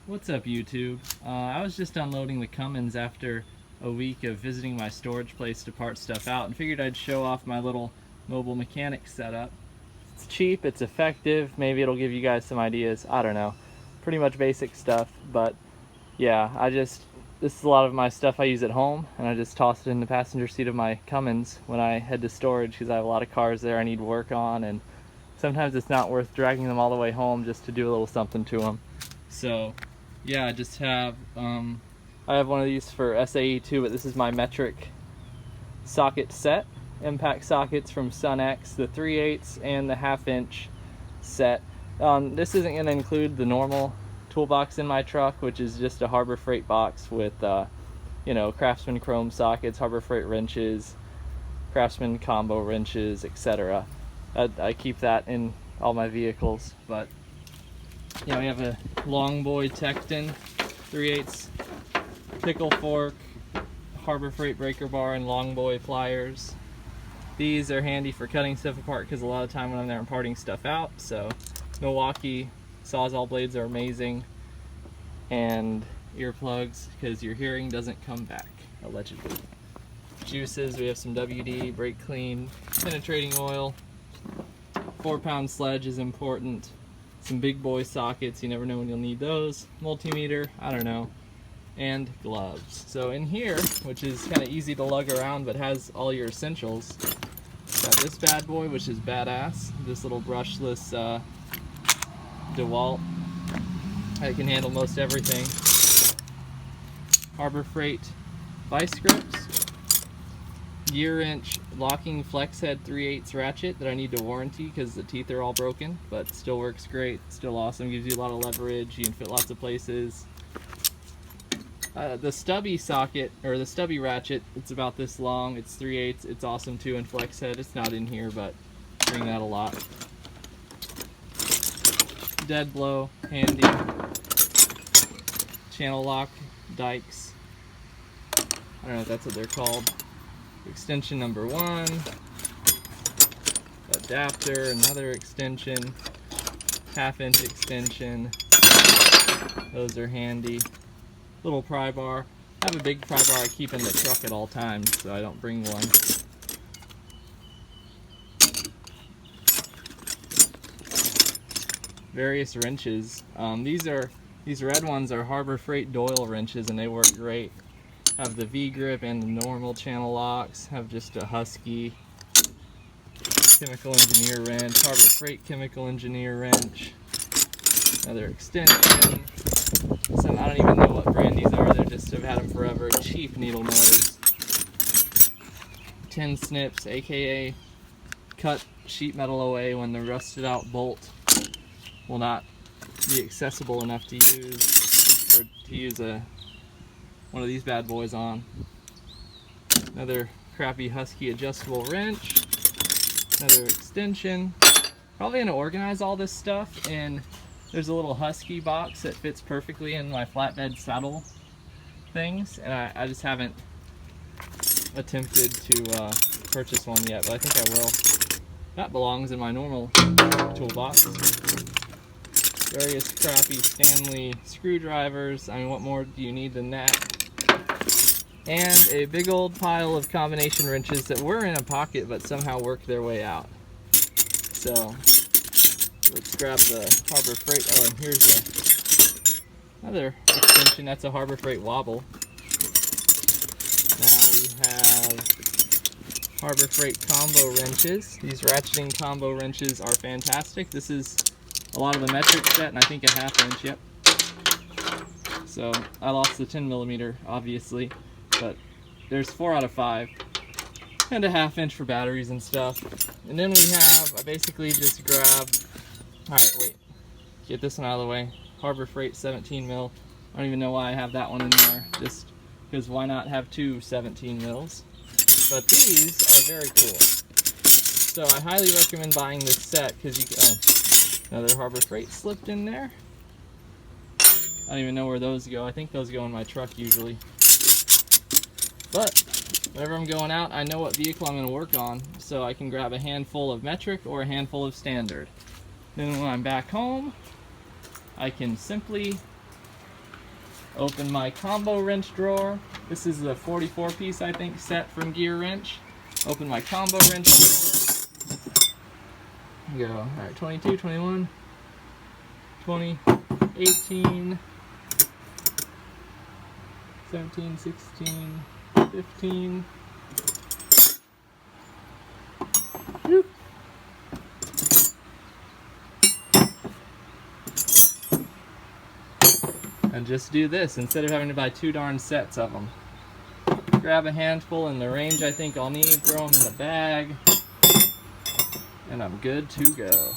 What's up, YouTube? I was just unloading the Cummins after a week of visiting my storage place to part stuff out and figured I'd show off my little mobile mechanic setup. It's cheap, it's effective, maybe it'll give you guys some ideas, I don't know. Pretty much basic stuff, but yeah, this is a lot of my stuff I use at home, and I just toss it in the passenger seat of my Cummins when I head to storage because I have a lot of cars there I need work on, and sometimes it's not worth dragging them all the way home just to do a little something to them. So yeah, I just have I have one of these for SAE too, but this is my metric socket set. Impact sockets from SunX, the 3/8 and the 1/2 inch set. This isn't going to include the normal toolbox in my truck, which is just a Harbor Freight box with you know, Craftsman chrome sockets, Harbor Freight wrenches, Craftsman combo wrenches, etc. I keep that in all my vehicles, but you know, we have a long boy Tecton 3/8 pickle fork, Harbor Freight breaker bar, and long boy pliers. These are handy for cutting stuff apart because a lot of time when I'm there I'm parting stuff out. So Milwaukee Sawzall blades are amazing, and earplugs because your hearing doesn't come back, allegedly. Juices, we have some WD, brake clean, penetrating oil. 4-pound sledge is important. Some big boy sockets, you never know when you'll need those. Multimeter, I don't know. And gloves. So in here, which is kind of easy to lug around but has all your essentials, got this bad boy, which is badass. This little brushless DeWalt. I can handle most everything. Harbor Freight vice grips. Gear wrench locking flex head 3/8 ratchet that I need to warranty because the teeth are all broken, but still works great, still awesome, gives you a lot of leverage, you can fit lots of places. The stubby socket, or the stubby ratchet, it's about this long, it's 3/8, it's awesome too, and flex head, it's not in here, but I bring that a lot. Dead blow, handy. Channel lock dikes, I don't know if that's what they're called. Extension number 1, adapter, another extension, 1/2 inch extension, those are handy. Little pry bar, I have a big pry bar I keep in the truck at all times, so I don't bring one. Various wrenches, these red ones are Harbor Freight Doyle wrenches and they work great. Have the V-grip and the normal channel locks, have just a Husky chemical engineer wrench, Harbor Freight chemical engineer wrench, another extension, some, I don't even know what brand these are, they just have had them forever, cheap needle nose, 10 snips, aka cut sheet metal away when the rusted out bolt will not be accessible enough to use, or to use one of these bad boys on. Another crappy Husky adjustable wrench, another extension. Probably gonna organize all this stuff, and there's a little Husky box that fits perfectly in my flatbed saddle things, and I just haven't attempted to purchase one yet, but I think I will. That belongs in my normal toolbox. Various crappy Stanley screwdrivers, I mean, what more do you need than that? And a big old pile of combination wrenches that were in a pocket but somehow worked their way out. So let's grab the Harbor Freight. Oh, and here's another extension. That's a Harbor Freight wobble. Now we have Harbor Freight combo wrenches. These ratcheting combo wrenches are fantastic. This is a lot of the metric set, and I think a 1/2 inch. Yep. So I lost the 10mm, obviously. But there's 4 out of 5, and a 1/2 inch for batteries and stuff. And then we have, I basically just grabbed, alright, wait, get this one out of the way, Harbor Freight 17mm. I don't even know why I have that one in there, just because why not have 2 17mm? But these are very cool. So I highly recommend buying this set, because you can, another Harbor Freight slipped in there. I don't even know where those go, I think those go in my truck usually. But whenever I'm going out, I know what vehicle I'm going to work on, so I can grab a handful of metric or a handful of standard. Then when I'm back home, I can simply Open my combo wrench drawer. This is a 44 piece, I think, set from Gear Wrench. Open my combo wrench drawer. Go, alright, 22, 21, 20, 18, 17, 16, 15. Whoop. And just do this instead of having to buy 2 darn sets of them. Grab a handful in the range I think I'll need, throw them in the bag, and I'm good to go.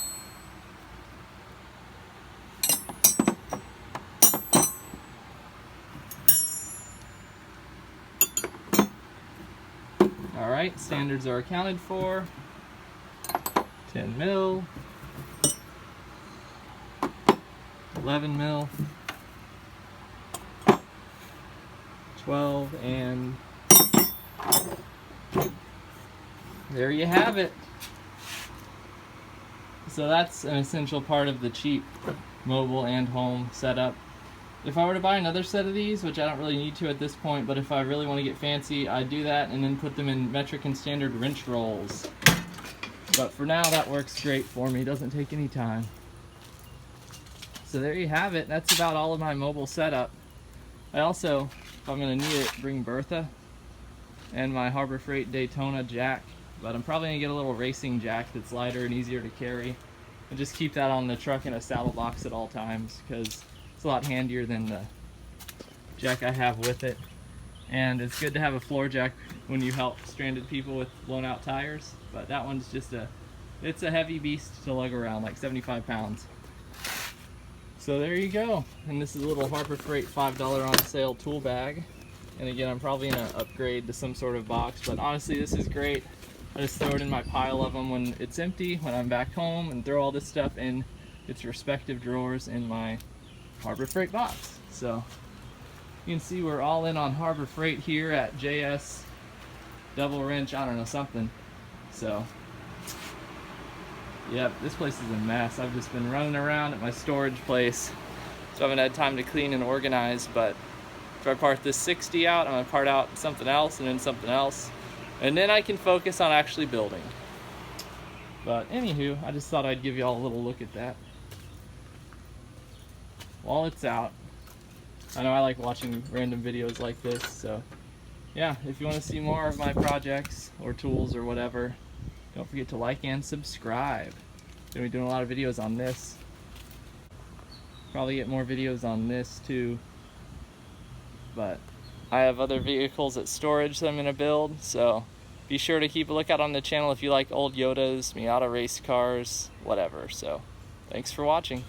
Alright, standards are accounted for. 10 mil, 11 mil, 12, and there you have it. So that's an essential part of the cheap mobile and home setup. If I were to buy another set of these, which I don't really need to at this point, but if I really want to get fancy, I'd do that and then put them in metric and standard wrench rolls. But for now, that works great for me. It doesn't take any time. So there you have it. That's about all of my mobile setup. I also, if I'm going to need it, bring Bertha and my Harbor Freight Daytona jack. But I'm probably going to get a little racing jack that's lighter and easier to carry. And just keep that on the truck in a saddle box at all times, because it's a lot handier than the jack I have with it. And it's good to have a floor jack when you help stranded people with blown out tires. But that one's just it's a heavy beast to lug around, like 75 pounds. So there you go. And this is a little Harbor Freight $5 on sale tool bag. And again, I'm probably gonna upgrade to some sort of box, but honestly, this is great. I just throw it in my pile of them when it's empty, when I'm back home, and throw all this stuff in its respective drawers in my Harbor Freight box. So you can see we're all in on Harbor Freight here at JS DoubleWrench, I don't know, something. So yep, this place is a mess. I've just been running around at my storage place, so I haven't had time to clean and organize. But if I part this 60 out, I'm gonna part out something else and then something else, and then I can focus on actually building. But anywho, I just thought I'd give you all a little look at that while it's out. I know I like watching random videos like this, so yeah, if you want to see more of my projects or tools or whatever, don't forget to like and subscribe. Gonna be doing a lot of videos on this. Probably get more videos on this too. But I have other vehicles at storage that I'm gonna build, so be sure to keep a lookout on the channel if you like old Yodas, Miata race cars, whatever. So thanks for watching.